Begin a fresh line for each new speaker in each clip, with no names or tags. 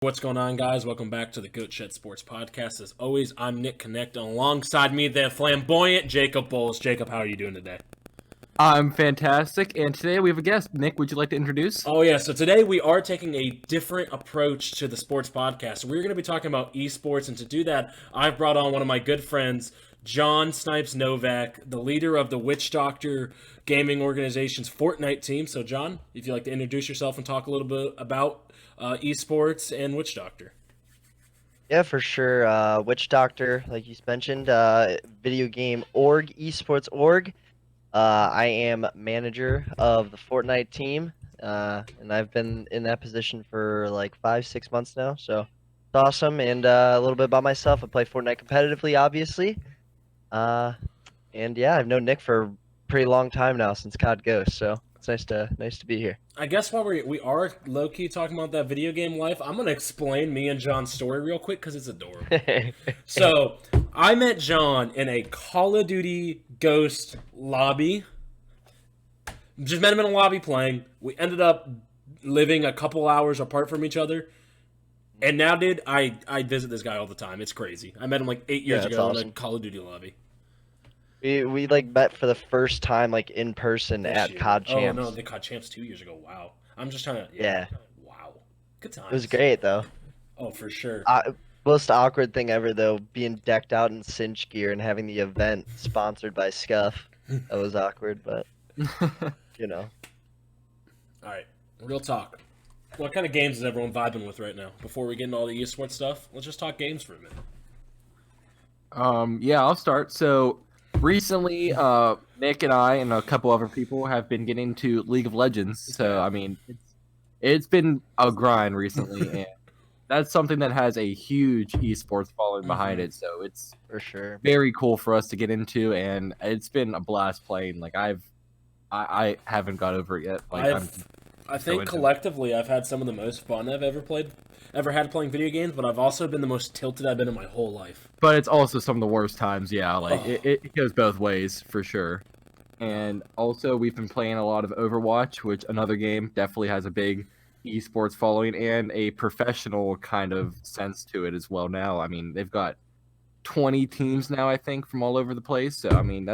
What's going on, guys? Welcome back to the Goat Shed Sports Podcast. As always, I'm Nick Connect, and alongside me, the flamboyant Jacob Bowles. Jacob, how are you doing today?
I'm fantastic, and today we have a guest. Nick, would you like to introduce?
Oh, yeah, so today we are taking a different approach to the sports podcast. We're going to be talking about esports, and to do that, I've brought on one of my good friends, John Snipes Novak, the leader of the Witch Doctor Gaming Organization's Fortnite team. So, John, if you'd like to introduce yourself and talk a little bit about esports and Witch Doctor.
Yeah, for sure. Witch Doctor, like you mentioned, video game org, esports org. I am manager of the Fortnite team, and I've been in that position for like 5, 6 months now. So it's awesome. And a little bit about myself. I play Fortnite competitively, obviously. And yeah, I've known Nick for a pretty long time now since COD Ghost. So it's nice to be here.
I guess while we are low key talking about that video game life, I'm gonna explain me and John's story real quick because it's adorable. So I met John in a Call of Duty Ghost lobby. Just met him in a lobby playing. We ended up living a couple hours apart from each other. And now, dude, I visit this guy all the time. It's crazy. I met him like 8 years
that's
ago in
awesome.
a Call of Duty lobby.
We like met for the first time like in person
This
at
year.
COD
Oh
Champs.
no, the COD Champs 2 years ago. Wow. I'm just trying to.
Yeah.
Wow. Good times.
It was great though.
Oh, for sure.
Most awkward thing ever though, being decked out in cinch gear and having the event sponsored by Scuff. That was awkward, but you know.
All right, real talk. What kind of games is everyone vibing with right now? Before we get into all the esports stuff, let's just talk games for a minute.
Yeah, I'll start. So recently, Nick and I and a couple other people have been getting into League of Legends. So I mean, it's been a grind recently, and that's something that has a huge esports following behind it. So it's
For sure.
very cool for us to get into, and it's been a blast playing. Like I haven't got over it yet. Like
I think collectively, I've had some of the most fun I've ever had playing video games. But I've also been the most tilted I've been in my whole life.
But it's also some of the worst times, yeah. Like it goes both ways for sure. And also, we've been playing a lot of Overwatch, which another game definitely has a big esports following and a professional kind of sense to it as well. Now, I mean, they've got 20 teams now, I think, from all over the place. So, I mean,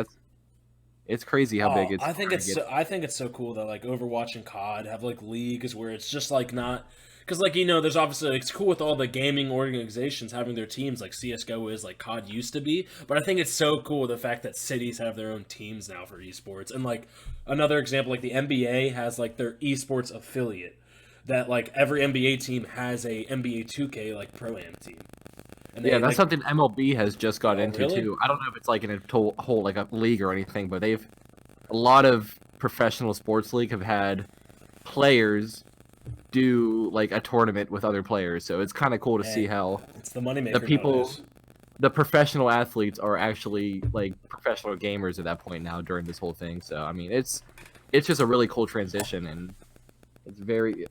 it's crazy how big it's.
I think it's so cool that like Overwatch and COD have like leagues where it's just like not. Because, like, there's obviously, it's cool with all the gaming organizations having their teams, like CSGO is, like COD used to be. But I think it's so cool the fact that cities have their own teams now for esports. And, like, another example, like, the NBA has, like, their esports affiliate. That, like, every NBA team has a NBA 2K, like, Pro-Am team. And
Yeah, that's something MLB has just got into,
really?
too. I don't know if it's, like, in a whole, like, a league or anything, but a lot of professional sports league have had players do like a tournament with other players, so it's kind of cool to see how
it's the moneymaker.
the people,
nowadays.
the professional athletes are actually like professional gamers at that point now during this whole thing. So I mean, it's just a really cool transition, and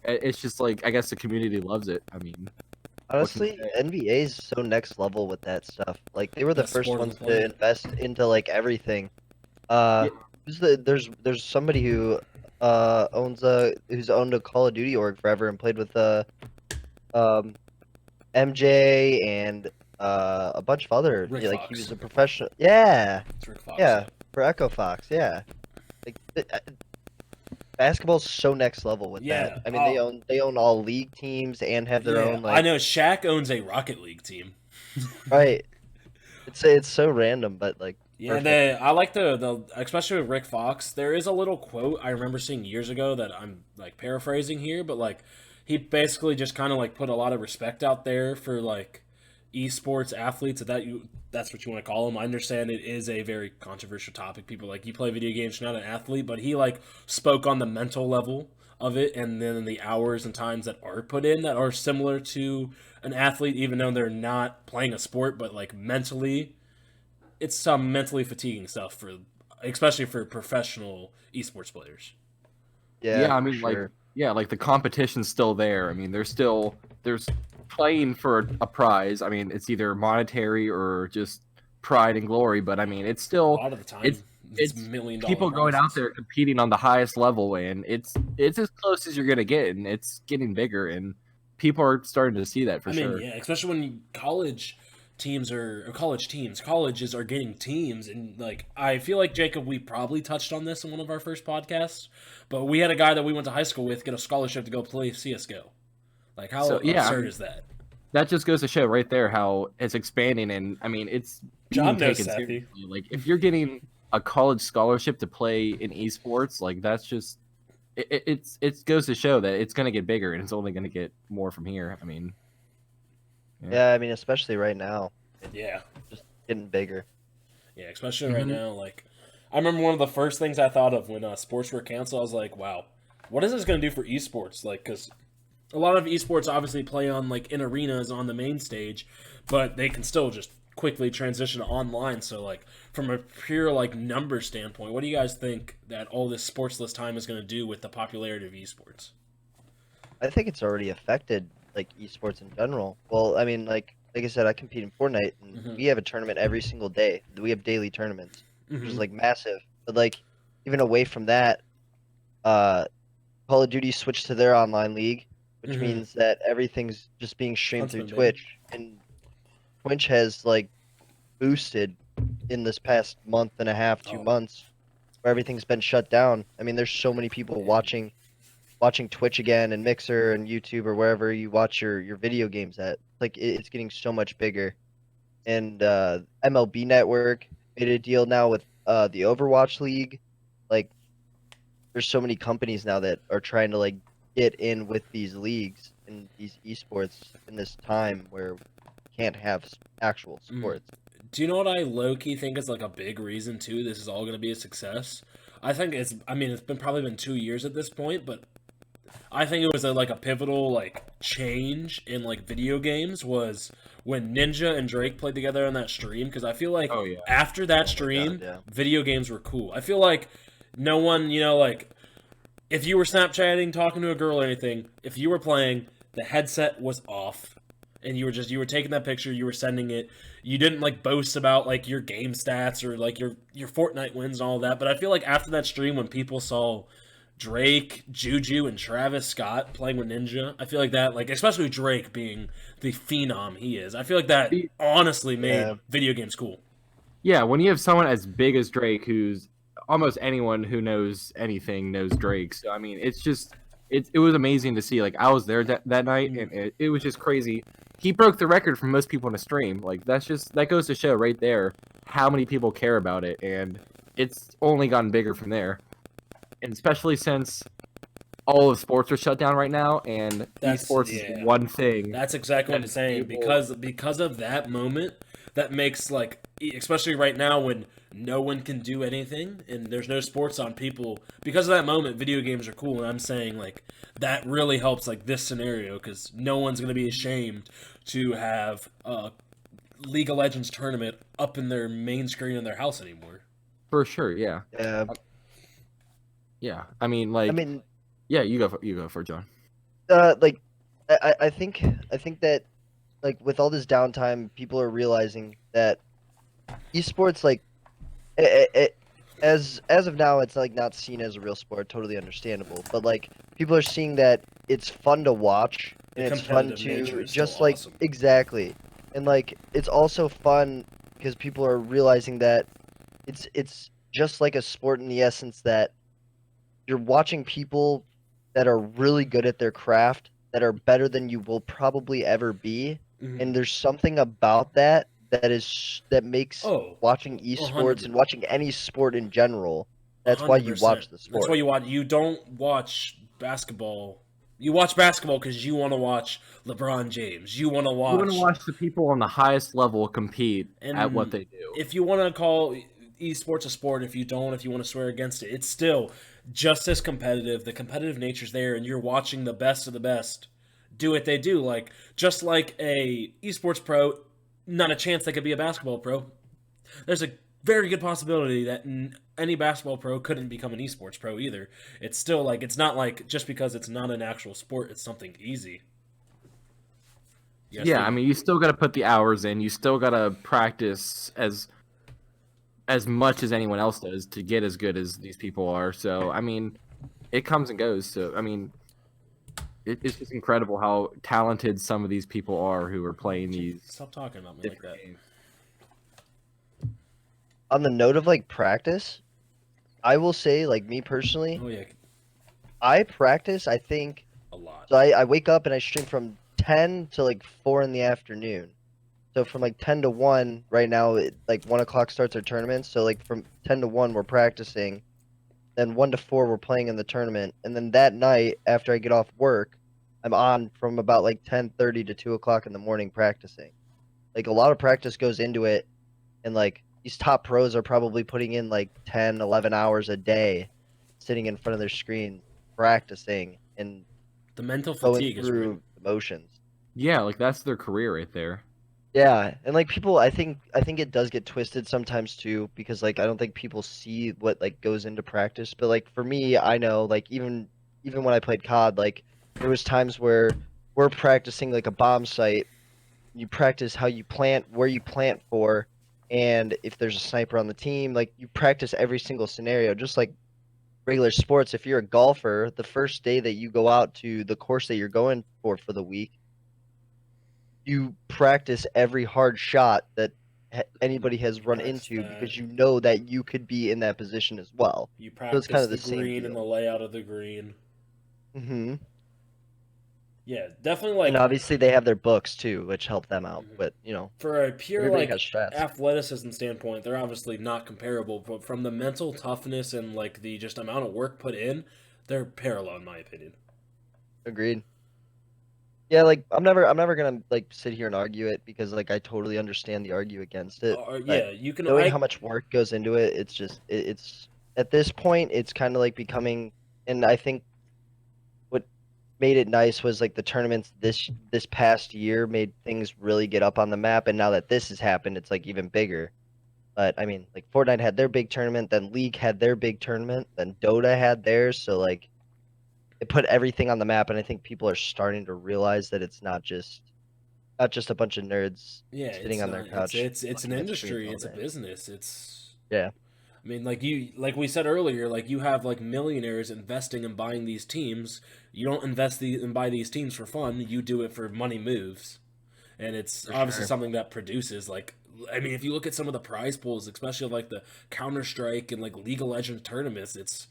it's just like I guess the community loves it. I mean,
Honestly, NBA is so next level with that stuff. Like they were the
Best
first
sport on
ones
the
to
planet.
invest into like everything. There's somebody who who's owned a Call of Duty org forever and played with MJ and a bunch of other
Rick
like
Fox.
he was a professional. Yeah,
It's Rick Fox.
yeah, for Echo Fox. Yeah, like basketball's so next level with
Yeah,
that. I mean, they own all league teams and have their own like
I know Shaq owns a Rocket League team.
right. It's so random, but like
Yeah, I like the especially with Rick Fox. There is a little quote I remember seeing years ago that I'm like paraphrasing here, but like he basically just kind of like put a lot of respect out there for like esports athletes. That's what you want to call them. I understand it is a very controversial topic. People like you play video games, you're not an athlete, but he like spoke on the mental level of it, and then the hours and times that are put in that are similar to an athlete, even though they're not playing a sport, but like mentally it's some mentally fatiguing stuff for especially for professional esports players.
yeah, I mean,
sure.
like the competition's still there. I mean, there's playing for a prize. I mean, it's either monetary or just pride and glory, but I mean, it's
A
still
lot of the time,
it's
it's $1 million
people going out
prizes.
there competing on the highest level, and it's as close as you're gonna get, and it's getting bigger, and people are starting to see that for
I mean,
sure.
yeah, especially when college teams or colleges are getting teams, and like I feel like Jacob, we probably touched on this in one of our first podcasts, but we had a guy that we went to high school with get a scholarship to go play CS:GO. Like, how
So yeah, I
absurd
mean,
is that?
that just goes to show right there how it's expanding, and I mean, it's being
John knows
taken
Sethy.
seriously. Like, if you're getting a college scholarship to play in esports, like that's just it goes to show that it's going to get bigger, and it's only going to get more from here. I mean, yeah.
Yeah, I mean, especially right now, it's
Yeah,
just getting bigger.
yeah, especially right
Mhm.
now. Like, I remember one of the first things I thought of when sports were canceled. I was like, wow, what is this going to do for esports? Like, because a lot of esports obviously play on like in arenas on the main stage, but they can still just quickly transition to online. So like from a pure like number standpoint, what do you guys think that all this sportsless time is going to do with the popularity of esports?
I think it's already affected like esports in general. Well, I mean, like I said, I compete in Fortnite, and
Mm-hmm.
we have a tournament every single day. We have daily tournaments, which is
Mm-hmm.
like massive. But like even away from that, uh, Call of Duty switched to their online league, which
Mm-hmm.
means that everything's just being streamed through
Huntsman, baby.
Twitch, and Twitch has like boosted in this past month and a half, two
Oh,
months, where everything's been shut down. I mean, there's so many people
yeah.
watching Twitch again and Mixer and YouTube or wherever you watch your video games at. Like it's getting so much bigger. And MLB Network made a deal now with the Overwatch League. Like there's so many companies now that are trying to like get in with these leagues and these esports in this time where we can't have actual
Mm.
sports.
Do you know what I low key think is like a big reason too? This is all going to be a success. I think it's. I mean, it's been probably been 2 years at this point, but I think it was like a pivotal like change in like video games was when Ninja and Drake played together on that stream because I feel like
Oh yeah.
after that
Oh my God,
stream,
yeah.
video games were cool. I feel like no one, like if you were Snapchatting, talking to a girl or anything, if you were playing, the headset was off. And you were taking that picture, you were sending it. You didn't like boast about like your game stats or like your Fortnite wins and all that. But I feel like after that stream when people saw Drake, Juju, and Travis Scott playing with Ninja, I feel like that like especially Drake being the phenom he is, I feel like that honestly made
Yeah.
video games cool.
Yeah, when you have someone as big as Drake, who's almost anyone who knows anything knows Drake. So I mean, it's just it was amazing to see. Like I was there that night,
Mm.
and it was just crazy. He broke the record for most people in a stream. Like that goes to show right there how many people care about it, and it's only gotten bigger from there. And especially since all of sports are shut down right now, and
That's
esports is
yeah.
one thing
That's exactly what
that
I'm
is
saying
able.
because of that moment that makes like especially right now when no one can do anything and there's no sports on people because of that moment video games are cool and I'm saying like that really helps like this scenario cuz no one's going to be ashamed to have a League of Legends tournament up in their main screen in their house anymore.
For sure, yeah,
Yeah.
yeah. I mean,
I
like,
mean,
yeah, you go for it, John.
like I think that like with all this downtime, people are realizing that esports like it, as of now, it's like not seen as a real sport. Totally understandable, but like people are seeing that it's fun to watch
The
and it's fun
competitive nature
to
is still
just like
awesome.
exactly, and like it's also fun because people are realizing that it's just like a sport in the essence that you're watching people that are really good at their craft that are better than you will probably ever be,
Mhm.
and there's something about that makes
Oh,
watching
a
esports
hundred
and watching any sport in general,
A
that's why
hundred
you
percent.
watch the
That's why
sport.
you watch. You don't watch basketball. You watch basketball because you want to watch LeBron James. You want to
You want to
watch,
watch the people on the highest level compete at what
and
they do.
if you want to call esports a sport, if you don't, if you want to swear against it, it's still just as competitive. The competitive nature's there, and you're watching the best of the best do what they do. Like just like a esports pro, not a chance they could be a basketball pro. There's a very good possibility that any basketball pro couldn't become an esports pro either. It's still like it's not like just because it's not an actual sport, it's something easy. You guys
Yeah, I
think?
mean, you still got to put the hours in. You still got to practice as much as anyone else does to get as good as these people are. So, I mean, it comes and goes. So, I mean, it's just incredible how talented some of these people are who are playing these
Stop talking about me like
different
that.
games.
On the note of like practice, I will say like me personally,
Oh yeah,
I practice. I think
a lot.
so. I wake up and I stream from 10 to like 4 in the afternoon. So from like 10 to 1 right now, like 1 o'clock starts our tournament. So like from 10 to 1 we're practicing. Then 1 to 4 we're playing in the tournament. And then that night after I get off work, I'm on from about like 10:30 to 2 o'clock in the morning practicing. Like a lot of practice goes into it, and like these top pros are probably putting in like 10, 11 hours a day sitting in front of their screen practicing and
The mental
going
fatigue is real.
through the motions.
Yeah, like that's their career right there.
Yeah, and like people, I think it does get twisted sometimes too, because like I don't think people see what like goes into practice. But like for me, I know like even when I played COD, like there was times where we're practicing like a bomb site. You practice how you plant, where you plant for, and if there's a sniper on the team, like you practice every single scenario, just like regular sports. If you're a golfer, the first day that you go out to the course that you're going for the week, you practice every hard shot that anybody has run
Practice
into
that.
because you know that you could be in that position as well.
You
So it's kind
practice
of
the
the same
green and the
deal.
layout of the green.
Hmm.
Yeah, definitely
And
like
obviously they have their books too, which help them out.
mhm.
But you know,
For a pure
everybody has
like
strats.
athleticism standpoint, they're obviously not comparable, but from the mental toughness and like the just amount of work put in, they're parallel in my opinion.
Agreed. Yeah, like I'm never gonna like sit here and argue it because like I totally understand the argue against it. But
Yeah, you can.
knowing how much work goes into it, it's just it's at this point it's kind of like becoming. And I think what made it nice was like the tournaments this past year made things really get up on the map, and now that this has happened, it's like even bigger. But I mean, like Fortnite had their big tournament, then League had their big tournament, then Dota had theirs, so like it put everything on the map, and I think people are starting to realize that it's not just a bunch of nerds
Yeah,
sitting
it's
on their
not.
couch
It's an
looking at screens
industry.
all
It's a
day.
business. It's.
Yeah,
I mean, like we said earlier, like you have like millionaires investing and buying these teams. You don't invest and buy these teams for fun. You do it for money moves, and it's
for
obviously
sure.
something that produces like. I mean, if you look at some of the prize pools, especially like the Counter Strike and like League of Legends tournaments, it's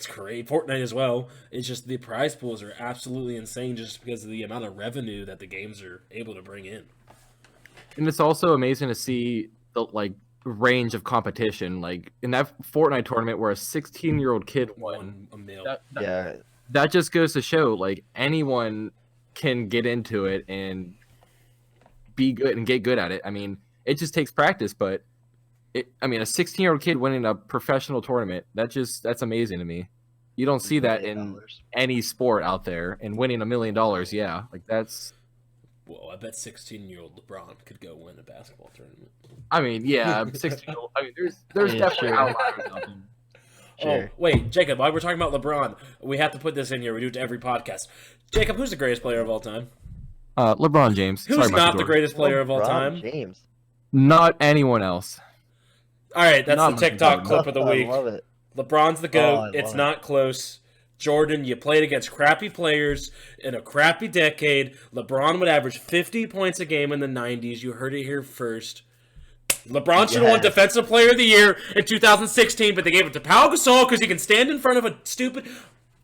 great. Fortnite as well. It's just the prize pools are absolutely insane just because of the amount of revenue that the games are able to bring in.
And it's also amazing to see the like range of competition. Like in that Fortnite tournament where a 16-year-old kid won,
One a mil.
Yeah,
that just goes to show like anyone can get into it and be good and get good at it. I mean, it just takes practice, but I mean, a 16-year-old kid winning a professional tournament, that's amazing to me. You don't see that
$1
in
million.
any sport out there, and winning $1 million, yeah, like that's.
Whoa, I bet 16-year-old LeBron could go win a basketball tournament.
I mean, yeah, 16-year-old. I mean, there's
Yeah,
definitely
sure.
outliers out there.
Oh,
Sure.
wait, Jacob, while we're talking about LeBron, we have to put this in here. We do it to every podcast. Jacob, who's the greatest player of all time?
LeBron James. Sorry,
Who's
Michael
not the
Jordan.
greatest player of all
LeBron
time?
James.
Not anyone else.
All right, that's
Not
the
Michael
TikTok
Jordan.
clip of the
I
week.
love it.
LeBron's the
Oh,
GOAT.
I
It's
love it.
not close. Jordan, you played against crappy players in a crappy decade. LeBron would average 50 points a game in the 90s. You heard it here first. LeBron should have won
Yes.
Defensive Player of the Year in 2016, but they gave it to Pau Gasol because he can stand in front of a stupid.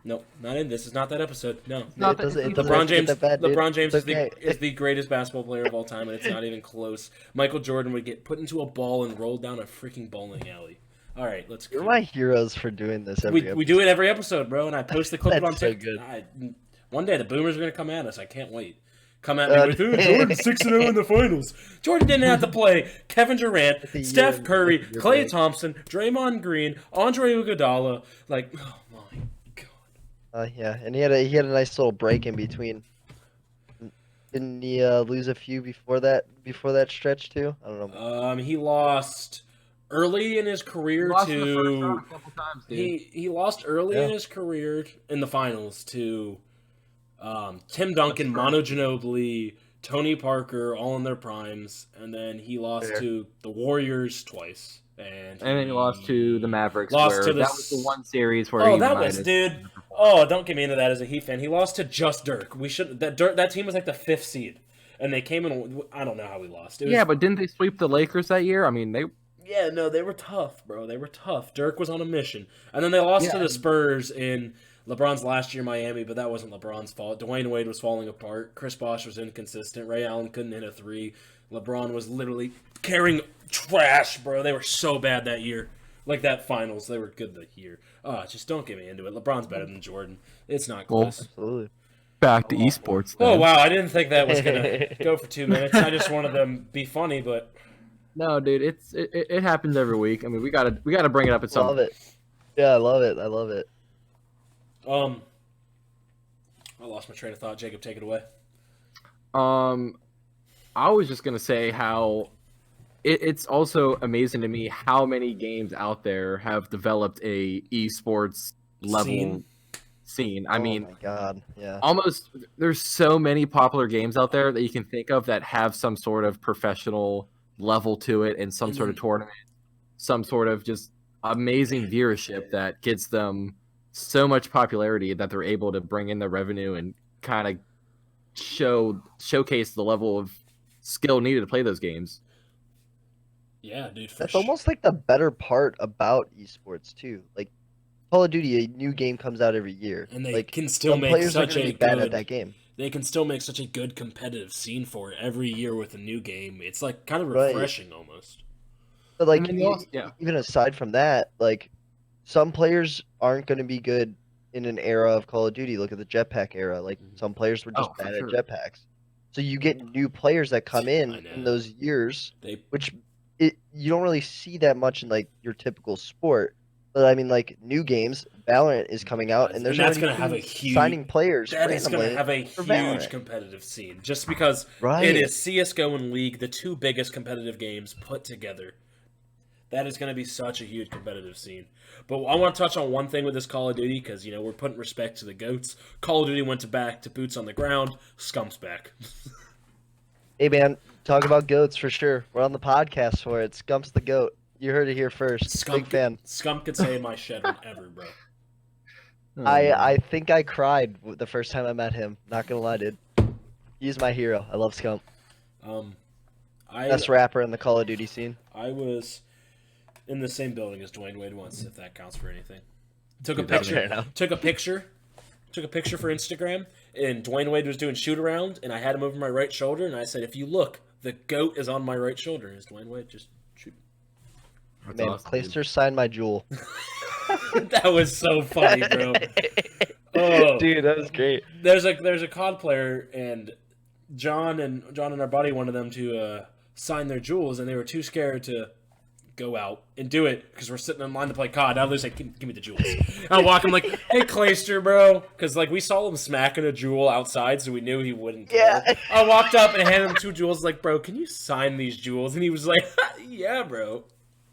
No, not in this. Is not that episode. No.
Not
It doesn't have
LeBron
to get
James.
that bad, dude.
LeBron James
It's okay.
is the greatest basketball player of all time, and it's not even close. Michael Jordan would get put into a ball and rolled down a freaking bowling alley. All right, let's.
You're my heroes for doing this every
We do it every episode, bro, and I post the clip on
That's so
TikTok.
good.
One day the boomers are gonna come at us. I can't wait. Come at me with Jordan 6-0 in the finals. Jordan didn't have to play Kevin Durant,
The
Steph
year-
Curry,
year
Klay
break.
Thompson, Draymond Green, Andre Iguodala. Like, oh my god.
Yeah, and he had a nice little break in between. Didn't he lose a few before that stretch too? I don't know.
He lost early in his career
Lost in the first round
to
a couple times, dude.
he lost early in
Yeah.
his career in the finals to Tim Duncan, Manu Ginobili, Tony Parker, all in their primes, and then he lost
Fair.
to the Warriors twice, and
And then he lost to the Mavericks.
Lost
where
to the
that was the one series where
Oh,
he
that
might
was
have
dude.
underperformed.
Oh, don't get me into that as a Heat fan. He lost to just Dirk. We should that team was like the 5th seed, and they came in. I don't know how we lost. It was,
Yeah, but didn't they sweep the Lakers that year? I mean, they
yeah, no, they were tough, bro. They were tough. Dirk was on a mission, and then they lost to
Yeah.
the Spurs in LeBron's last year in Miami, but that wasn't LeBron's fault. Dwayne Wade was falling apart. Chris Bosh was inconsistent. Ray Allen couldn't hit a three. LeBron was literally carrying trash, bro. They were so bad that year. Like that finals, they were good that year. Just don't get me into it. LeBron's better than Jordan. It's not close.
Absolutely.
back to esports.
Oh
Then.
wow, I didn't think that was gonna go for 2 minutes. I just wanted them to be funny, but
No, dude, it happens every week. I mean, we gotta bring it up at some.
Love it. Yeah, I love it. I love it.
I lost my train of thought. Jacob, take it away.
I was just gonna say how it's also amazing to me how many games out there have developed a esports level scene. I mean,
oh my god, yeah.
almost there's so many popular games out there that you can think of that have some sort of professional level to it and some sort of tournament, some sort of just amazing viewership that gets them so much popularity that they're able to bring in the revenue and kind of showcase the level of skill needed to play those games.
Yeah, dude.
That's almost like the better part about esports too. Like Call of Duty, a new game comes out every year,
and they
like,
can still
some
make
players are
such
gonna
a
be bad
good.
at that game.
They can still make such a good competitive scene for it every year with a new game. It's like kind of
Right.
refreshing almost.
But like,
I mean, yeah.
even aside from that, like some players aren't going to be good in an era of Call of Duty. Look at the jetpack era. Like some players were just
Oh, for
bad
sure.
at jetpacks. So you get new players that come
I
in
know.
those years,
They
which you don't really see that much in like your typical sport. But I mean, like new games, Valorant is coming out, and there's
that's
already
gonna have a
teams
huge
signing players.
That is going to
randomly
have a
for
huge
Valorant.
competitive scene just because
Right.
it is CS:GO and League, the two biggest competitive games put together. That is going to be such a huge competitive scene. But I want to touch on one thing with this Call of Duty because we're putting respect to the goats. Call of Duty went back to boots on the ground. Scump's back.
Hey man, talk about goats for sure. We're on the podcast for it. Scump's the goat. You heard it here first. Big fan.
Scump could say my shed whenever, bro.
I think I cried the first time I met him. Not gonna lie, dude. He's my hero. I love Scump. Best rapper in the Call of Duty scene.
I was in the same building as Dwayne Wade once, if that counts for anything. Took a
Dude, that's
picture.
fair enough.
Took a picture for Instagram, and Dwayne Wade was doing shoot around, and I had him over my right shoulder, and I said, "If you look, the goat is on my right shoulder." Is Dwayne Wade just shoot?
That's
Man,
awesome, dude.
Clayster signed my jewel.
That was so funny, bro. Oh,
Dude, that was great.
there's a COD player, and John and our buddy wanted them to sign their jewels, and they were too scared to go out and do it because we're sitting in line to play COD. I was like, give me the jewels. I walk him like, hey, Clayster, bro. Because like we saw him smacking a jewel outside, so we knew he wouldn't.
Yeah.
I walked up and handed him 2 jewels, like, bro, can you sign these jewels? And he was like, yeah, bro.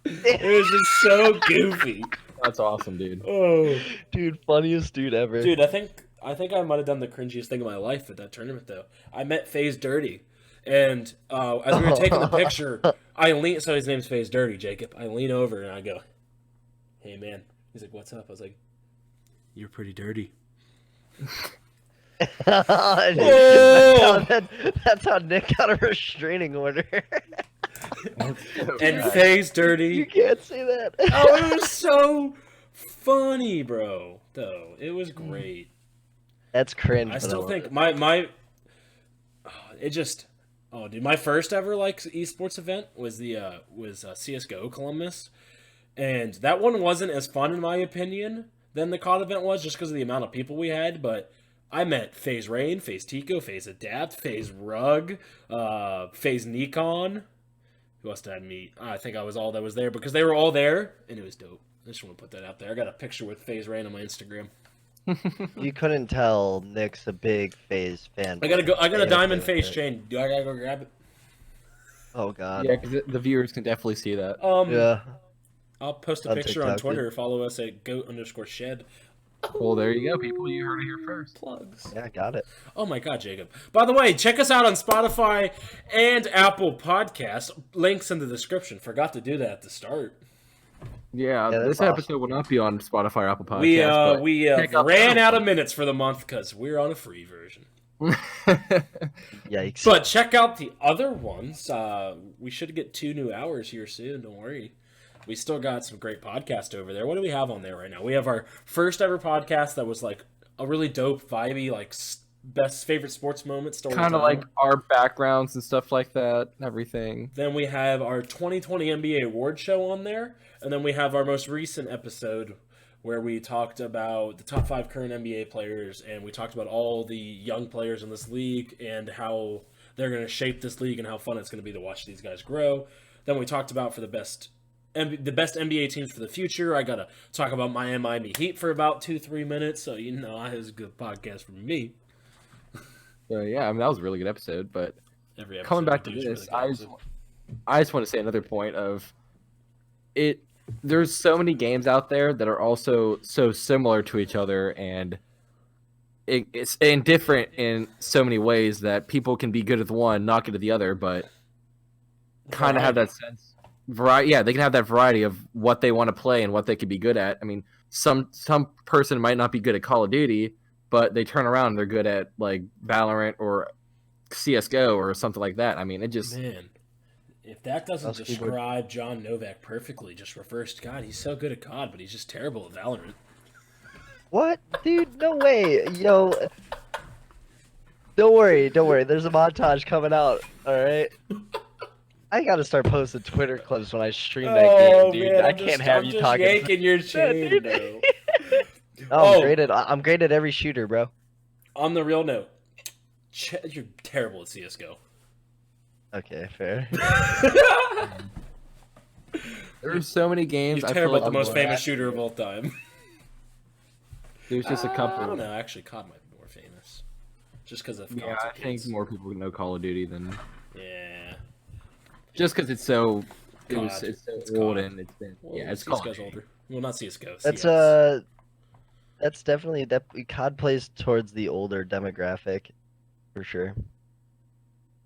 It was just so goofy.
That's awesome, dude.
Oh,
Dude, funniest dude ever.
dude, I think I might have done the cringiest thing of my life at that tournament though. I met FaZe Dirty, and as we were taking the picture, I lean. So his name's FaZe Dirty, Jacob. I lean over and I go, "Hey man," he's like, "What's up?" I was like, "You're pretty dirty."
That's how Nick got a restraining order.
And FaZe
You
Dirty.
can't say that.
Oh, it was so funny, bro. Though it was great.
That's cringe.
I
but
still
love
think
it.
dude, my first ever like esports event was the CS:GO Columbus, and that one wasn't as fun in my opinion than the COD event was, just because of the amount of people we had. But I met FaZe Rain, FaZe Tico, FaZe Adapt, FaZe Rug, FaZe Nikon. Who else did I meet? I think I was all that was there because they were all there, and it was dope. I just want to put that out there. I got a picture with FaZe Rain on my Instagram.
You couldn't tell Nick's a big FaZe fan.
I got a
Yeah,
diamond
yeah,
FaZe
yeah.
chain. Do I gotta go grab it?
Oh god.
Yeah, because the viewers can definitely see that.
Yeah.
I'll post a
On
picture on
TikTok,
Twitter. Follow us at goat_shed.
Well, there you go, people. You heard it here first.
Plugs.
Yeah, got it.
Oh my god, Jacob. By the way, check us out on Spotify and Apple Podcasts. Links in the description. Forgot to do that at the start.
Yeah,
Yeah,
this
that's awesome.
episode will not be on Spotify or Apple
We
Podcasts, but
we
check out the
ran
other
out of minutes for the month because we're on a free version.
one.
Yikes.
But check out the other ones. We should get 2 new hours here soon. Don't worry. We still got some great podcast over there. What do we have on there right now? We have our first ever podcast that was like a really dope, vibey, like best favorite sports moment story.
Kind of like our backgrounds and stuff like that, everything.
Then we have our 2020 NBA award show on there, and then we have our most recent episode where we talked about the top 5 current NBA players, and we talked about all the young players in this league and how they're going to shape this league and how fun it's going to be to watch these guys grow. Then we talked about for the best NBA teams for the future. I got to talk about my Miami Heat for about 2-3 minutes, so you know, it was a good podcast for me.
So yeah, I mean that was a really good episode. But
Every episode
coming back to
we do is
this,
really good.
I just want to say another point of it. There's so many games out there that are also so similar to each other, and it's different in so many ways that people can be good at the one, not good at the other, but kind of have that sense variety. Yeah, they can have that variety of what they want to play and what they could be good at. I mean, some person might not be good at Call of Duty, but they turn around and they're good at like Valorant or CS:GO or something like that. I mean, it just
Man, if that doesn't
Most people-
describe John Novak perfectly, just refers to God. He's so good at COD, but he's just terrible at Valorant.
What? Dude, no way. Yo. Don't worry. There's a montage coming out, alright? I gotta start posting Twitter clips when I stream that game, dude. I can't have you talking.
yanking your chain,
dude.
bro.
Oh,
Oh.
I'm great at every shooter, bro.
On the real note, you're terrible at CS:GO.
Okay, fair.
there's so many games.
You're
I feel
terrible
like
at the most
I'm
famous
glad.
shooter of all time.
there's just a
I
couple.
don't know. Actually, COD might be more famous, just because of
Yeah, I
console
think
kids.
more people know Call of Duty than
Yeah.
just because it's so.
COD.
It's so
It's
old
COD.
and it's been
Well,
yeah, it's Call of
CS:GO's
Duty.
older. Well, not CS:GO.
That's
CS.
that's definitely that COD plays towards the older demographic, for sure.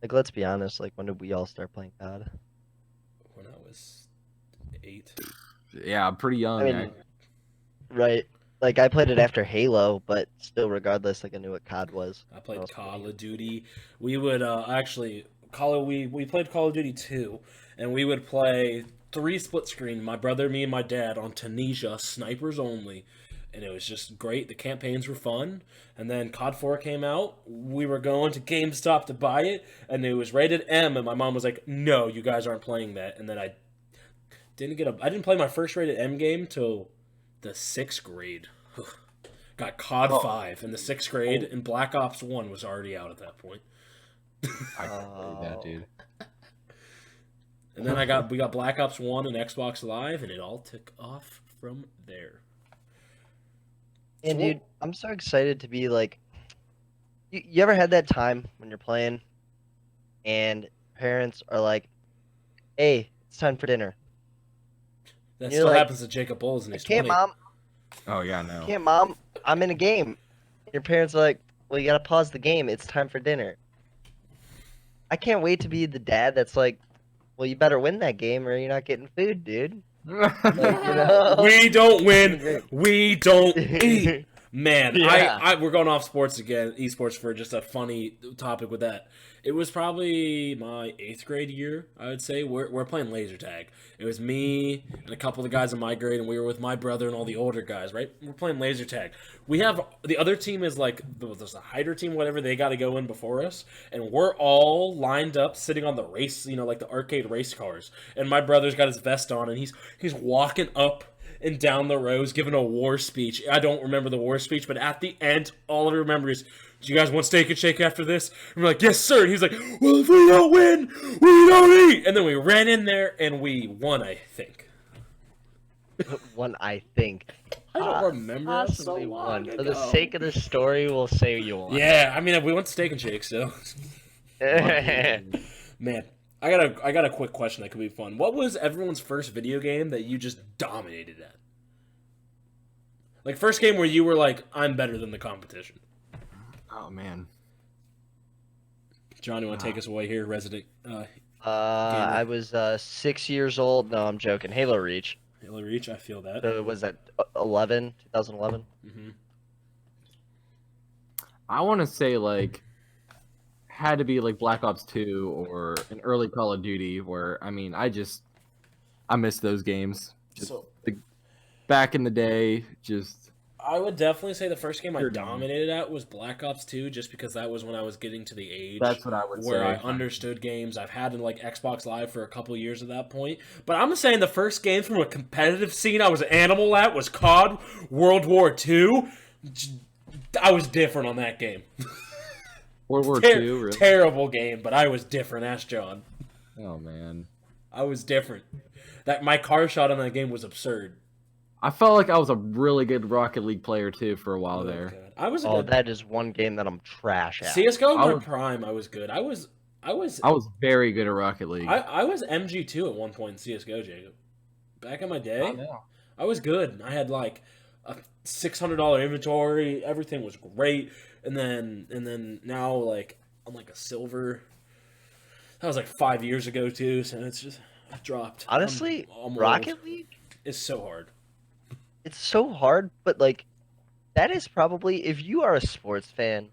Like, let's be honest. Like, when did we all start playing COD?
When I was 8.
Yeah, I'm pretty young.
I mean, right? Like, I played it after Halo, but still, regardless, like I knew what COD was.
I played
Else
Call
would
of Duty. We would actually we played Call of Duty 2, and we would play 3 split screen. My brother, me, and my dad on Tunisia, snipers only, and it was just great. The campaigns were fun, and then COD 4 came out. We were going to GameStop to buy it, and it was rated M, and my mom was like, "No, you guys aren't playing that." And then I didn't play my first rated M game till the 6th grade. Got COD 5 in the 6th grade, and Black Ops 1 was already out at that point.
I can't believe that, dude.
And then we got Black Ops 1 and Xbox Live, and it all took off from there.
And dude, I'm so excited to be like, you ever had that time when you're playing, and parents are like, "Hey, it's time for dinner."
That
You're
still
like,
happens to Jacob Bowles, and
I
he's
can't,
20.
mom.
Oh yeah, no.
Can't, mom. I'm in a game. Your parents are like, "Well, you gotta pause the game. It's time for dinner." I can't wait to be the dad that's like, "Well, you better win that game, or you're not getting food, dude." Like, you know?
We don't win. We don't eat. Man,
Yeah.
we're going off sports again, esports for just a funny topic with that. It was probably my 8th grade year, I would say. We're playing laser tag. It was me and a couple of the guys in my grade, and we were with my brother and all the older guys, right? We're playing laser tag. We have, the other team is like, there's a hider team, whatever, they got to go in before us, and we're all lined up sitting on the race, like the arcade race cars. And my brother's got his vest on, and he's walking up and down the rows giving a war speech. I don't remember the war speech, but at the end, all I remember is, "Do you guys want steak and shake after this?" And we're like, "Yes, sir." And he's like, "Well, if we don't win, we don't eat." And then we ran in there and we won, I think.
One, I think.
I don't remember. That was so
Possibly
long
one. For the
ago.
sake of the story, we'll say you won.
Yeah, I mean, we went to steak and shake, so. Man, I got a quick question that could be fun. What was everyone's first video game that you just dominated at? Like, first game where you were like, "I'm better than the competition."
Oh man.
John, you want to take us away here, resident?
I was 6 years old. No, I'm joking. Halo Reach.
Halo Reach, I feel that.
So was that 2011?
Hmm.
I want to say like had to be like Black Ops 2 or an early Call of Duty where I miss those games. Just
So
the back in the day, just
I would definitely say the first game I
pure game.
dominated at was Black Ops 2, just because that was when I was getting to the age
That's what I would
where I
say.
understood games. I've had like Xbox Live for a couple years at that point. But I'm saying the first game from a competitive scene I was an animal at was COD World War II. I was different on that game.
World War II, really?
Terrible game, but I was different. Ask John.
Oh man.
I was different. That my car shot on that game was absurd.
I felt like I was a really good Rocket League player too for a while
Oh,
there.
God. I was a
Oh,
good
that is one game that I'm trash at.
CS:GO in
I
my
was-
prime. I was good. I was
I was very good at Rocket League.
I was MG2 at one point in CS:GO, Jacob. Back in my day,
I know.
I was good. I had like a $600 inventory. Everything was great. And then now like I'm like a silver. That was like 5 years ago too. So it's just it dropped.
Honestly,
I'm old.
Rocket League,
is so hard.
it's so hard, but like that is probably if you are a sports fan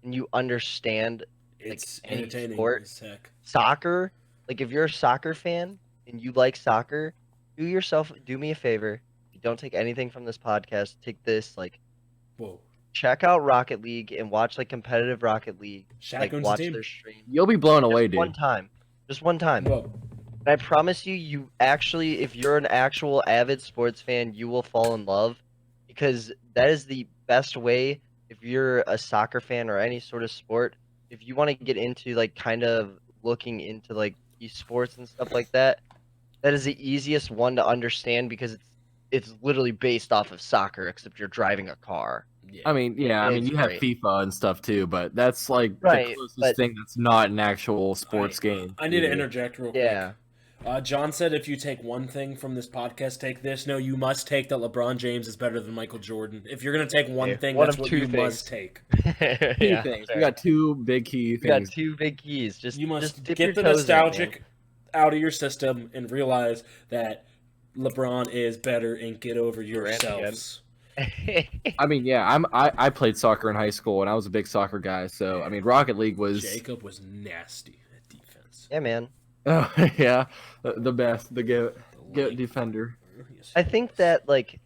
and you understand
It's
any
entertaining
sport,
as heck.
soccer, like if you're a soccer fan and you like soccer, do me a favor. Don't take anything from this podcast. Take this, like,
Whoa.
check out Rocket League and watch like competitive Rocket League.
Shaq
Like
owns the
watch
team.
their stream.
You'll be blown away,
Just one
dude.
time. Just one time.
Whoa.
And I promise you, you actually, if you're an actual avid sports fan, you will fall in love because that is the best way. If you're a soccer fan or any sort of sport, if you want to get into like kind of looking into like esports and stuff like that, that is the easiest one to understand because it's literally based off of soccer, except you're driving a car.
Yeah.
I mean, yeah, I mean,
It's
you have
great.
FIFA and stuff too, but that's like
Right,
the closest
but-
thing that's not an actual sports game.
I need to
either.
interject real
Yeah.
quick. John said if you take one thing from this podcast, take this. No, you must take that LeBron James is better than Michael Jordan. If you're going to take one
Yeah,
thing,
one
that's
of
what
two
you
things.
must take.
Key
Yeah,
things.
fair.
We got two big key
We got
things.
two big keys.
You must
just dip
get
your
the
toes in, man.
nostalgic out of your system and realize that LeBron is better and get over
Durant again.
yourselves.
I mean, yeah, I played soccer in high school and I was a big soccer guy, so I mean, Rocket League was
Jacob was nasty at defense.
Yeah, man.
oh yeah, the best, the goat
Like,
defender.
I think that like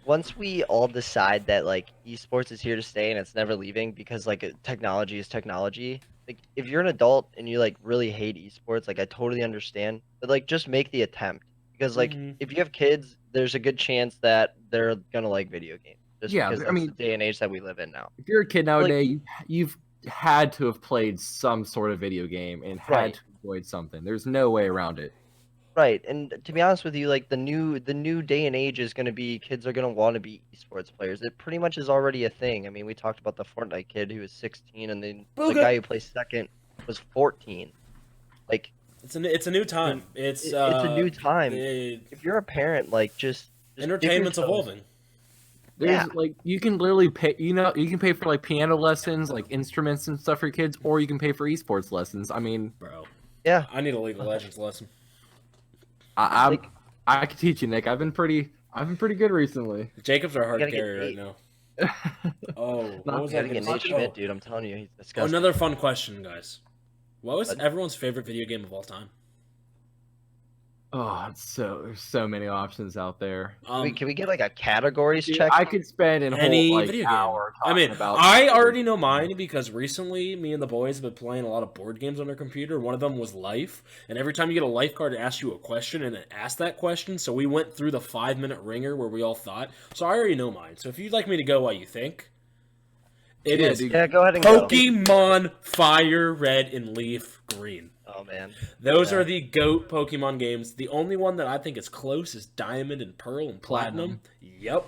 once we all decide that like esports is here to stay and it's never leaving because like technology is technology. Like if you're an adult and you like really hate esports, like I totally understand, but like just make the attempt because like
Mhm.
if you have kids, there's a good chance that they're gonna like video games. Just
Yeah,
because
I
that's
mean-
the day and age that we live in now.
If you're a kid nowadays, you've had to have played some sort of video game and had
Right.
to avoid something. There's no way around it.
Right, and to be honest with you, like the new day and age is going to be kids are going to want to be esports players. It pretty much is already a thing. I mean, we talked about the Fortnite kid who was 16, and then the
Booga.
guy who plays second was 14. Like
It's a new time. It's
it's a new time.
it-
If you're a parent, like just dip your
entertainment's
toes.
evolving.
There's
Yeah.
like you can literally pay. You know, you can pay for like piano lessons, like instruments and stuff for your kids, or you can pay for esports lessons. I mean,
Bro,
Yeah,
I need a League of Legends lesson.
I
Like-
I can teach you, Nick. I've been pretty good recently.
Jacob's our hard
gotta get
carry right
Nate.
now. Oh,
Not
what was
you
I
gotta
gonna
get
say?
Nate Schmidt, dude. I'm telling you, he's
Oh,
disgusting.
another fun question, guys. What was
What?
everyone's favorite video game of all time?
Oh, there's so many options out there.
Can we get like a categories
Dude,
check?
I could spend an
any
whole like
video game.
hour
I
talking
mean,
about.
I already know mine because recently me and the boys have been playing a lot of board games on their computer. One of them was Life, and every time you get a life card, it asks you a question, and it asks that question. So we went through the 5-minute ringer where we all thought. So I already know mine. So if you'd like me to go while you think, it
Yeah,
is
dude.
Yeah, go ahead and go.
Pokemon Fire Red and Leaf Green.
Oh man,
Those
Yeah.
are the GOAT Pokemon games. The only one that I think is close is Diamond and Pearl and Platinum. Yep.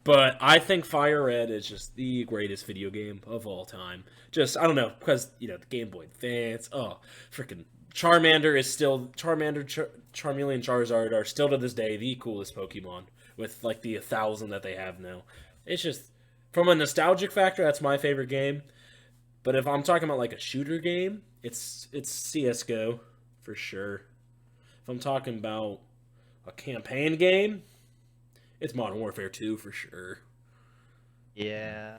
But I think Fire Red is just the greatest video game of all time. Just, I don't know, because, the Game Boy Advance. Oh, freaking Charmander is still, Charmeleon, Charizard are still to this day the coolest Pokemon with, like, the 1,000 that they have now. It's just, from a nostalgic factor, that's my favorite game. But if I'm talking about, like, a shooter game, it's CSGO, for sure. If I'm talking about A campaign game? It's Modern Warfare 2 for sure.
Yeah.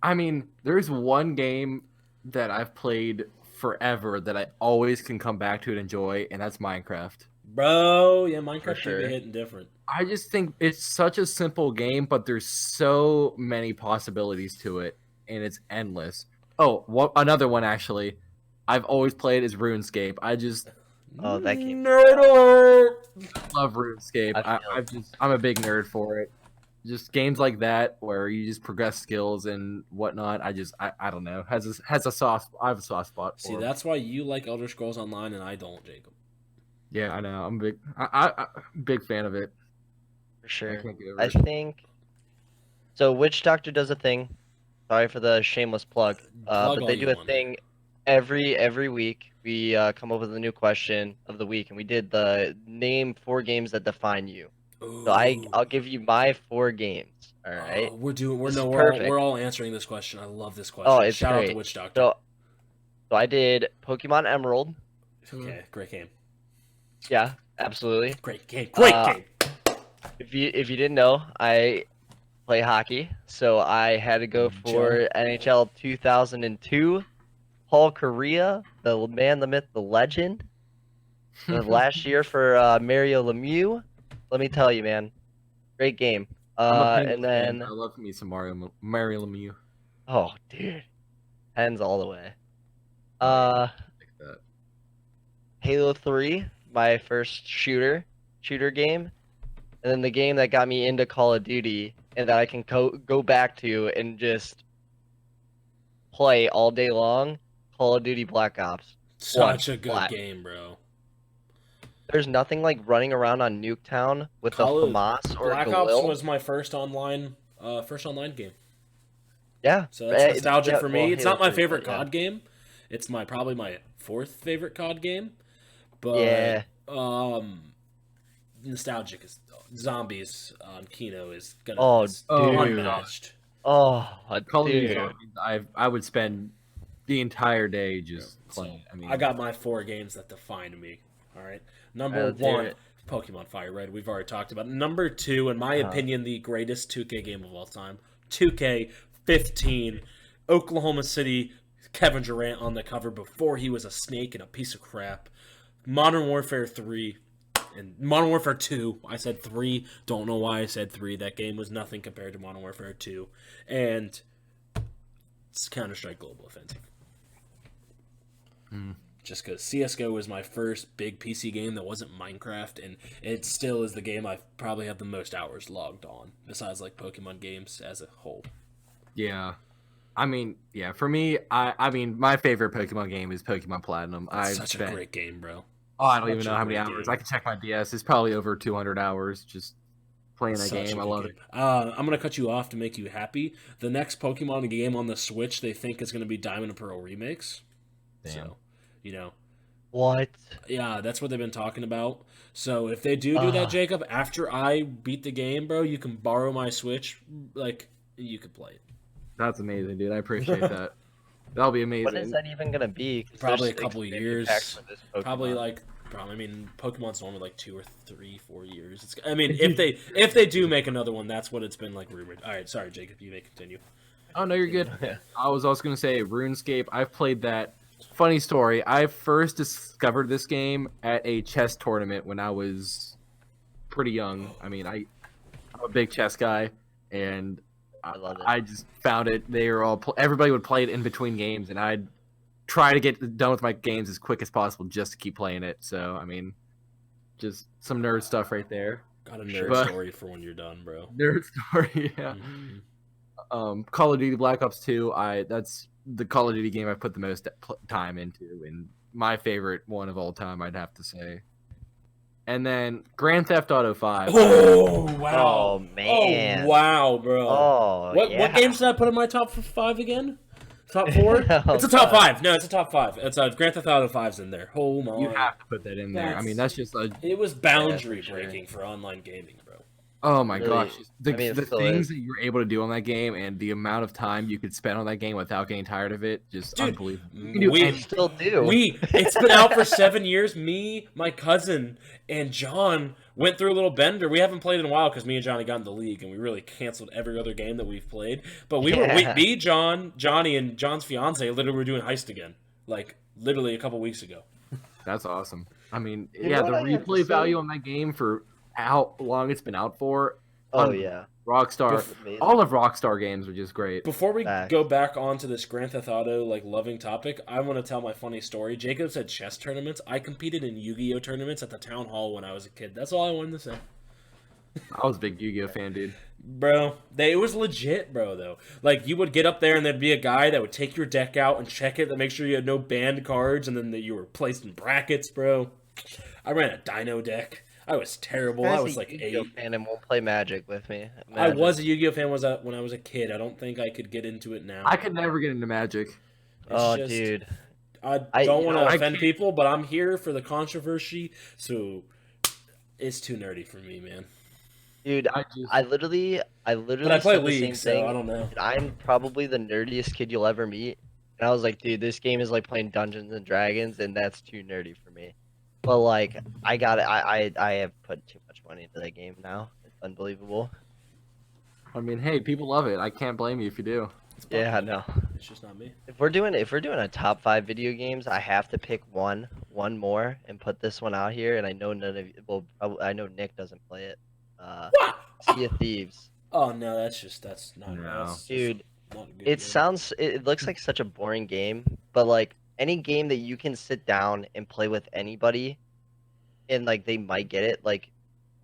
I mean, there's one game that I've played forever that I always can come back to and enjoy, and that's Minecraft.
Bro, yeah,
For
Minecraft do be
sure.
hitting different.
I just think it's such a simple game, but there's so many possibilities to it, and it's endless. Oh, another one actually. I've always played is RuneScape. I just
Oh, that game.
Nerd alert!
love RuneScape.
I feel
I'm a big nerd for it. Just games like that where you just progress skills and whatnot. I don't know. Has a soft I have a soft spot for
See,
'em.
that's why you like Elder Scrolls Online and I don't, Jacob.
Yeah, I know. I'm big. Big fan of it.
for sure.
can't get over
I
it.
think. So, Witch Doctor does a thing. Sorry for the shameless plug.
Plug
But
all
they
you
do a
want.
thing every week. We come up with a new question of the week, and we did the name 4 games that define you. So
Ooh.
I'll give you my 4 games. All right.
We're doing.
This is
We're
perfect.
all answering this question. I love this
Oh,
question.
it's
Shout out to
great.
Witch Doctor.
So I did Pokemon Emerald.
Okay, great game.
Yeah, absolutely.
Great game. Great game.
If you didn't know, I play hockey, so I had to go for NHL 2002. Paul Correa, the man, the myth, the legend. Last year for Mario Lemieux. Let me tell you, man, great game.
I'm a Penguins
And
fan.
then
I love me some Mario Lemieux.
oh, dude, Pens all the way.
Like that.
Halo 3, my first shooter game, and then the game that got me into Call of Duty and that I can go back to and just play all day long, Call of Duty Black Ops.
Such a good
flat.
game, bro.
There's nothing like running around on Nuketown with a
Call of
FAMAS or
Black
Galil.
Ops was my first online game.
Yeah.
So that's nostalgic
yeah,
for me.
well,
It's
Halo
not my
3,
favorite
but yeah.
COD game. It's probably my 4th favorite COD game. But
Yeah.
nostalgic is zombies on Kino is gonna
Oh,
is
Oh,
dude.
unmatched.
Oh,
Call of Duty
dude.
Zombies, I would spend the entire day just playing.
So,
I mean,
I got my 4 games that defined me. All right, number
Alright, let's hear
1,
it.
Pokemon Fire Red. We've already talked about. Number 2, in my
Uh-huh.
opinion, the greatest 2K game of all time. 2K15, Oklahoma City. Kevin Durant on the cover before he was a snake and a piece of crap. Modern Warfare 3 and Modern Warfare 2. I said 3. Don't know why I said 3. That game was nothing compared to Modern Warfare 2. And it's Counter-Strike Global Offensive. Just because CSGO was my first big PC game that wasn't Minecraft, and it still is the game I probably have the most hours logged on, besides like Pokemon games as a whole.
yeah. I mean, yeah. For me, I mean, my favorite Pokemon game is Pokemon Platinum.
It's such a great game, bro.
I don't even
such
know
a
how many
great
hours.
game.
I can check my DS. It's probably over 200 hours just playing that
Such a
game. I
good
love
game.
it.
I'm gonna cut you off to make you happy. The next Pokemon game on the Switch, they think is gonna be Diamond and Pearl remakes.
Damn.
So, you know,
What?
yeah, that's what they've been talking about. So if they do that, Jacob, after I beat the game, bro, you can borrow my Switch. Like, you could play it.
That's amazing, dude. I appreciate that. That'll be amazing.
When is that even gonna be? 'Cause
Probably a
there's
couple
expansion
years.
packs for this
Probably
Pokemon.
I mean, Pokemon's normally like 2 or 3, 4 years. I mean, if they do make another one, that's what it's been like rumored. All right, sorry, Jacob, you may continue.
Oh no, you're good.
Yeah.
I was also gonna say RuneScape. I've played that. Funny story. I first discovered this game at a chess tournament when I was pretty young. I mean, I'm a big chess guy, and
I love it.
I just found it. They were all everybody would play it in between games, and I'd try to get done with my games as quick as possible just to keep playing it. So I mean, just some nerd stuff right there.
Got a nerd
But-
story for when you're done, bro.
Nerd story, yeah.
Mhm.
Call of Duty Black Ops 2. That's the Call of Duty game I put the most time into, and my favorite one of all time, I'd have to say. And then Grand Theft Auto 5.
Oh wow!
Oh, man.
Oh wow, bro!
Oh,
what
yeah.
games did I put in my top 5 again? Top 4?
Oh,
It's a top
God.
5. No, it's a top 5. It's Grand Theft Auto 5's in there. Oh my!
You have to put that in there. I mean, that's just a.
It was boundary breaking for online gaming, bro.
Oh my
Really,
gosh, the
I mean, it
the
still
things
is.
that you were able to do on that game and the amount of time you could spend on that game without getting tired of it, just
Dude,
unbelievable. You can do
I
we
still
anything.
do.
it's been out for 7 years. Me, my cousin, and John went through a little bender. We haven't played in a while because me and Johnny got in the league and we really canceled every other game that we've played. But
Yeah.
me, John, Johnny, and John's fiance literally were doing Heist again, like literally a couple weeks ago.
That's awesome. I mean,
You know
yeah,
what
the
I have to
replay value
say?
on that game for how long it's been out for,
Oh
unbelievable.
yeah,
Rockstar,
Bef-
all
amazing.
of Rockstar games are just great.
Before we
Facts.
go back onto this Grand Theft Auto like loving topic, I want to tell my funny story. Jacob said chess tournaments. I competed in Yu-Gi-Oh tournaments at the town hall when I was a kid. That's all I wanted to say.
I was a big Yu-Gi-Oh fan, dude.
Bro, it was legit, bro. Though, like you would get up there and there'd be a guy that would take your deck out and check it to make sure you had no banned cards, and then that you were placed in brackets, bro. I ran a Dino deck. I was terrible. I
Guy's
was
a
like
Yu-Gi-Oh
8.
fan and won't play Magic with me.
I
Imagine.
was a Yu-Gi-Oh fan when I was a kid. I don't think I could get into it now.
I could never get into Magic.
It's
Oh,
just
dude.
I
I
don't
you
want
know
to
I
offend
can't-
people, but I'm here for the controversy, so it's too nerdy for me, man.
Dude,
I just
I literally
But I play
said the same
League, so
thing.
I don't know.
I'm probably the nerdiest kid you'll ever meet. And I was like, dude, this game is like playing Dungeons and Dragons, and that's too nerdy for me. But like, I got it. I have put too much money into that game now. It's unbelievable.
I mean, hey, people love it. I can't blame you if you do.
It's
Yeah,
popular.
no.
It's just not me.
If we're doing a top 5 video games, I have to pick one more, and put this one out here. And I know none of you. Well, I know Nick doesn't play it.
What?
Sea of Thieves.
Oh no, that's not.
No.
That's just
Dude,
not a good
it
game.
sounds it looks like such a boring game, but like any game that you can sit down and play with anybody and like they might get it. Like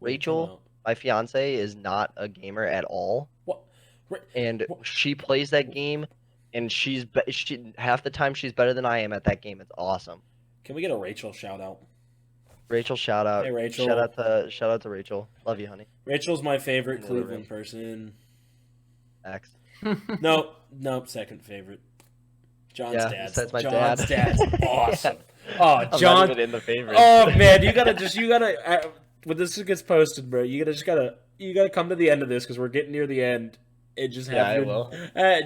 Wait,
Rachel,
time out.
my fiance, is not a gamer at all,
What?
and
What?
she plays that game, and she half the time she's better than I am at that game. It's awesome.
Can we get a Rachel shout out?
Rachel, shout out.
Hey, Rachel.
Shout out to Rachel. Love you, honey.
Rachel's my favorite
Another
Cleveland
Rachel.
person.
X.
Nope, second favorite. John's
Yeah,
dad's.
besides my
John's
dad.
dad's awesome. Oh,
I'm
John.
not even in the favorite.
Oh man, you gotta when this gets posted, bro. You gotta come to the end of this because we're getting near the end. And just have
Yeah, I
your,
will.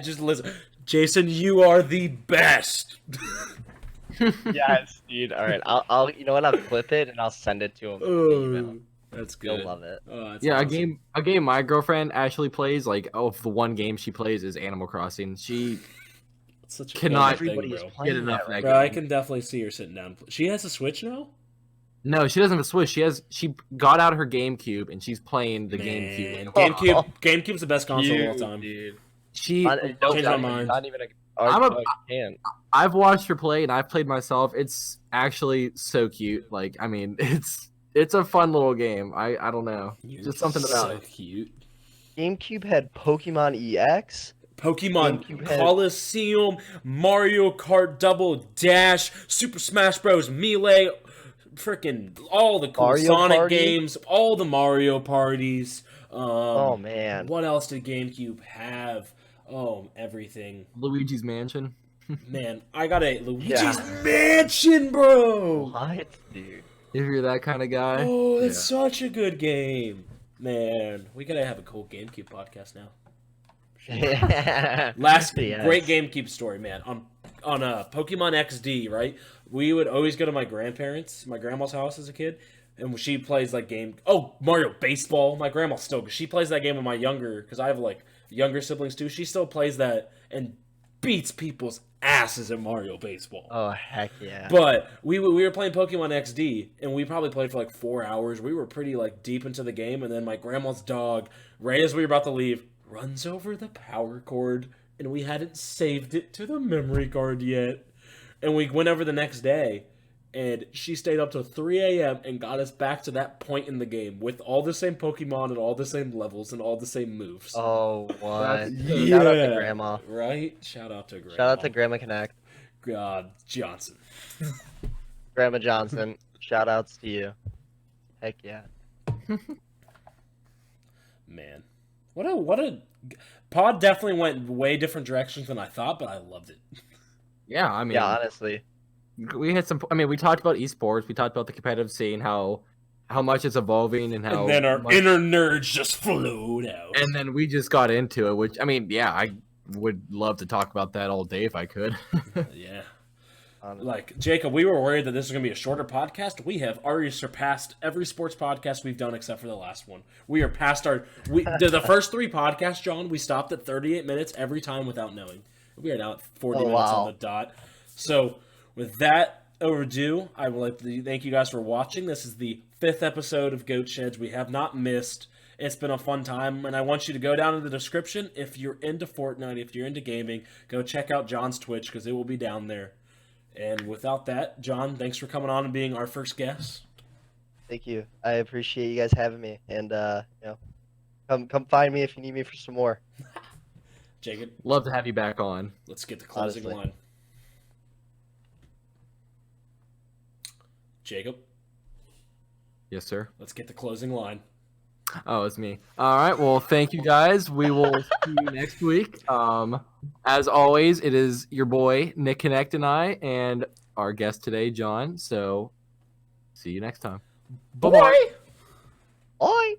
just listen, Jason. You are the best.
Yes, dude. All right, I'll you know what? I'll clip it and I'll send it to him. Email.
Oh, that's
You'll
good.
love it.
Oh, that's
Yeah,
awesome.
a game my girlfriend actually plays, like, oh, the one game she plays is Animal Crossing. She
It's such a
cannot
fun
Everybody
thing,
is
bro.
playing
get enough of
that
that
Bro, I
game.
can definitely see her sitting down. She has a Switch now.
No, she doesn't have a Switch. She got out her GameCube and she's playing the GameCube.
Man, GameCube's the best console of all
Dude,
time.
dude.
She
Not, no,
Changed my
not,
mind.
not even a.
I'm a-
oh, you can.
I've watched her play and I've played myself. It's actually so cute. Like, I mean, it's a fun little game. I don't know.
You're
Just something about
so
it.
cute.
GameCube had Pokemon EX.
Pokemon
GameCube had-
Coliseum, Mario Kart Double Dash, Super Smash Bros. Melee, freaking all the cool
Mario
Sonic
Party?
games, all the Mario parties.
Oh man.
What else did GameCube have? Oh, everything.
Luigi's Mansion.
Man, I got a Luigi's
Yeah.
Mansion, bro.
What, dude?
If you're that kind of guy.
Oh, that's such a good game. Man, we gotta have a cool GameCube podcast now. Last
Yes.
great GameCube story, man. On Pokemon XD, right? We would always go to my grandma's house as a kid, and she plays like game. Oh, Mario Baseball. My grandma still, cause she plays that game with my because I have like younger siblings too. She still plays that and beats people's asses at Mario Baseball.
Oh heck yeah.
But we were playing Pokemon XD, and we probably played for like 4 hours. We were pretty like deep into the game, and then my grandma's dog, right as we were about to leave, runs over the power cord, and we hadn't saved it to the memory card yet. And we went over the next day, and she stayed up till 3 a.m. and got us back to that point in the game with all the same Pokemon and all the same levels and all the same moves.
Oh what?
That's-
Shout out to
Yeah.
Grandma.
Right? Shout out to Grandma.
Shout out to Grandma Connect.
God Johnson.
Grandma Johnson. Shout outs to you. Heck yeah.
Man. What a pod definitely went way different directions than I thought, but I loved it.
Yeah, I mean,
Yeah, honestly.
we had some. I mean, we talked about esports. We talked about the competitive scene, how how much it's evolving and how
And then our
much,
inner nerds just flowed out.
and then we just got into it, which I mean, yeah, I would love to talk about that all day if I could.
Yeah.
Honestly.
Like, Jacob, we were worried that this was going to be a shorter podcast. We have already surpassed every sports podcast we've done except for the last one. We are past the first 3 podcasts, John, we stopped at 38 minutes every time without knowing. We are now at 40 minutes on the dot. So, with that overdue, I would like to thank you guys for watching. This is the 5th episode of Goat Sheds. We have not missed. It's been a fun time, and I want you to go down in the description. If you're into Fortnite, if you're into gaming, go check out John's Twitch because it will be down there. And without that, John, thanks for coming on and being our first guest.
Thank you. I appreciate you guys having me, and come find me if you need me for some more.
Jacob,
Love to have you back on.
let's get the closing
Honestly.
line. Jacob,
Yes, sir.
let's get the closing line.
Oh, it's me. All right. Well, thank you guys. We will see you next week. As always, it is your boy Nick Connect and I, and our guest today, John. So, see you next time.
Bye-bye.
Bye.